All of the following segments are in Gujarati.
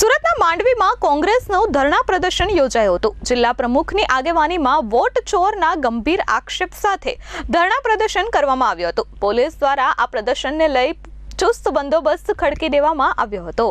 સુરતના માંડવીમાં કોંગ્રેસનું ધરણા પ્રદર્શન યોજાયું હતું। જિલ્લા પ્રમુખની આગેવાનીમાં વોટ ચોરના ગંભીર આક્ષેપ સાથે ધરણા પ્રદર્શન કરવામાં આવ્યું હતું। પોલીસ દ્વારા આ પ્રદર્શનને લઈ ચુસ્ત બંદોબસ્ત ખડકી દેવામાં આવ્યો હતો।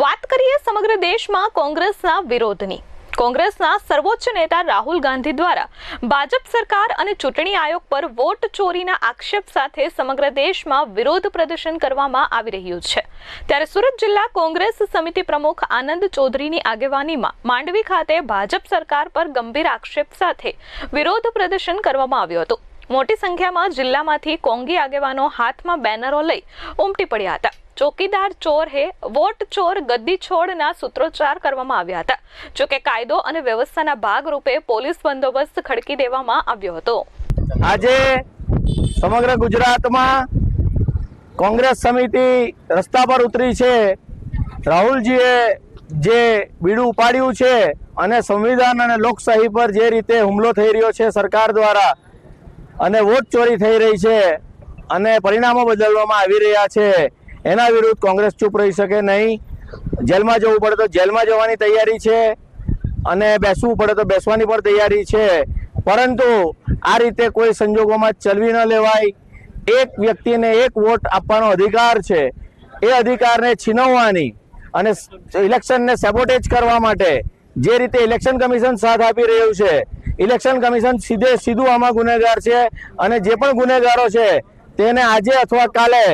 વાત કરીએ સમગ્ર દેશમાં કોંગ્રેસના વિરોધની। કોંગ્રેસના સર્વોચ્ચ નેતા રાહુલ ગાંધી દ્વારા ભાજપ સરકાર અને ચૂંટણી આયોગ પર વોટ ચોરીના આક્ષેપ સાથે સમગ્ર દેશમાં વિરોધ પ્રદર્શન કરવામાં આવી રહ્યું છે। ત્યારે સુરત જિલ્લા કોંગ્રેસ સમિતિ પ્રમુખ આનંદ ચૌધરીની આગેવાનીમાં માંડવી ખાતે ભાજપ સરકાર પર ગંભીર આક્ષેપ સાથે વિરોધ પ્રદર્શન કરવામાં આવ્યું હતું। મોટી સંખ્યામાં જિલ્લામાંથી કોંગી આગેવાનો હાથમાં બેનરો લઈ ઉમટી પડ્યા હતા। ચોકીદાર ચોર હે, વોટ ચોર ગદ્દી છોડના સૂત્રોચ્ચાર કરવામાં આવ્યા હતા। જોકે કાયદો અને વ્યવસ્થાના ભાગરૂપે પોલીસ બંદોબસ્ત ખડકી દેવામાં આવ્યો હતો। આજે સમગ્ર ગુજરાતમાં કોંગ્રેસ સમિતિ રસ્તા પર ઉતરી છે। રાહુલજીએ જે બીડું ઉપાડ્યું છે અને સંવિધાન અને લોકશાહી પર જે રીતે હુમલો થઈ રહ્યો છે સરકાર દ્વારા અને વોટ ચોરી થઈ રહી છે અને પરિણામો બદલવામાં આવી રહ્યા છે, એના વિરુદ્ધ કોંગ્રેસ ચૂપ રહી શકે નહીં। જેલમાં જવું પડે તો જેલમાં જવાની તૈયારી છે અને બેસવું પડે તો બેસવાની પણ તૈયારી છે। પરંતુ આ રીતે કોઈ સંજોગોમાં ચલવી ન લેવાય। એક વ્યક્તિને એક વોટ આપવાનો અધિકાર છે, એ અધિકારને છીનવવાની અને ઇલેક્શનને સેબોટેજ કરવા માટે જે રીતે ઇલેક્શન કમિશન સાથ આપી રહ્યું છે, ઇલેક્શન કમિશન સીધું આમાં ગુનેગાર છે અને જે પણ ગુનેગારો છે તેને આજે અથવા કાલે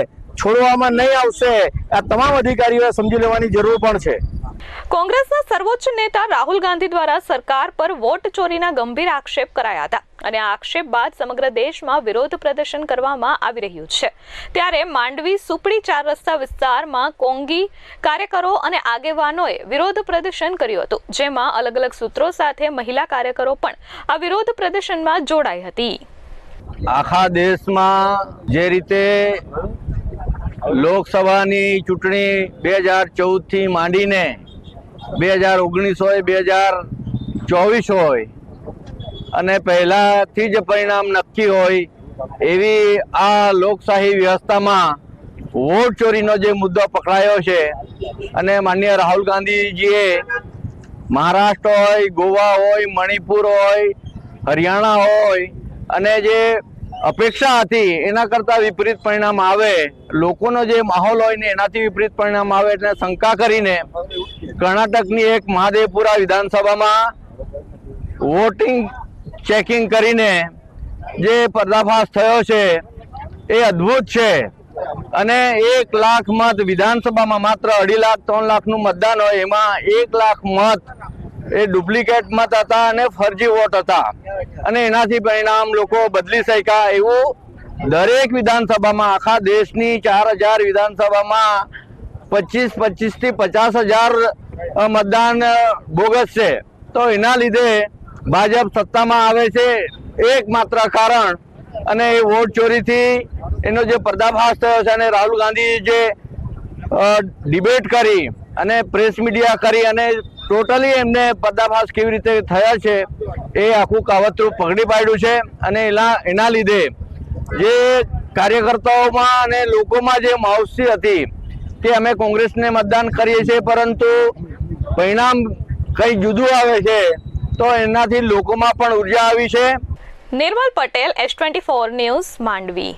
છોડવામાં નહીં આવશે। આ તમામ અધિકારીઓએ સમજી લેવાની જરૂર પણ છે। કોંગ્રેસના સર્વોચ્ચ નેતા રાહુલ ગાંધી દ્વારા સરકાર પર વોટ ચોરીના ગંભીર આક્ષેપ કરાયા હતા અને આ આક્ષેપ બાદ સમગ્ર દેશમાં વિરોધ પ્રદર્શન કરવામાં આવી રહ્યું છે। ત્યારે માંડવી સુપડી 4 રસ્તા વિસ્તારમાં કોંગી કાર્યકરો અને આગેવાનોએ વિરોધ પ્રદર્શન કર્યું હતું, જેમાં અલગ અલગ સૂત્રો સાથે મહિલા કાર્યકરો પણ આ વિરોધ પ્રદર્શનમાં જોડાઈ હતી। આખા દેશમાં જે રીતે લોકસભાની ચૂંટણી 2014 થી માંડીને 2019 હોય, 2024 હોય અને પહેલાથી જ પરિણામ નક્કી હોય એવી આ લોકશાહી વ્યવસ્થામાં વોટ ચોરીનો જે મુદ્દો પકડાયો છે અને માનનીય રાહુલ ગાંધીજીએ મહારાષ્ટ્ર હોય, ગોવા હોય, મણિપુર હોય, હરિયાણા હોય અને જે અપેક્ષા હતી એના કરતાં વિપરીત પરિણામ આવે, લોકોનો જે માહોલ હોય ને એનાથી વિપરીત પરિણામ આવે એટલે શંકા કરીને કર્ણાટકની એક મહાદેવપુરા વિધાનસભામાં વોટિંગ ચેકિંગ કરીને જે પર્દાફાશ થયો છે એ અદ્ભુત છે। અને 1 લાખ મત વિધાનસભામાં માત્ર 2.5 લાખ 3 લાખનું મતદાન હોય એમાં 1 લાખ મત એ ડુપ્લિકેટ મત હતા અને ફરજી વોટ હતા અને એનાથી પરિણામ લોકો બદલી શક્યા। એવું દરેક વિધાનસભામાં આખા દેશની 4000 વિધાનસભામાં 25 થી 50,000 મતદાન બોગસ છે। તો એના લીધે ભાજપ સત્તામાં આવે છે એકમાત્ર કારણ, અને એ વોટ ચોરીથી એનો જે પર્દાફાશ થયો છે અને રાહુલ ગાંધી જે ડિબેટ કરી અને પ્રેસ મીડિયા કરી અને ટોટલી એમને પર્દાફાશ કેવી રીતે થયા છે એ આખું કાવતરું પકડી પાડ્યું છે। અને એના લીધે જે કાર્યકર્તાઓમાં અને લોકોમાં જે માવસી હતી કે અમે કોંગ્રેસને મતદાન કરીએ છીએ પરંતુ પરિણામ કંઈ જુદું આવે છે, તો એનાથી લોકોમાં પણ ઉર્જા આવી છે। નિર્મલ પટેલ, S24 ન્યૂઝ, માંડવી।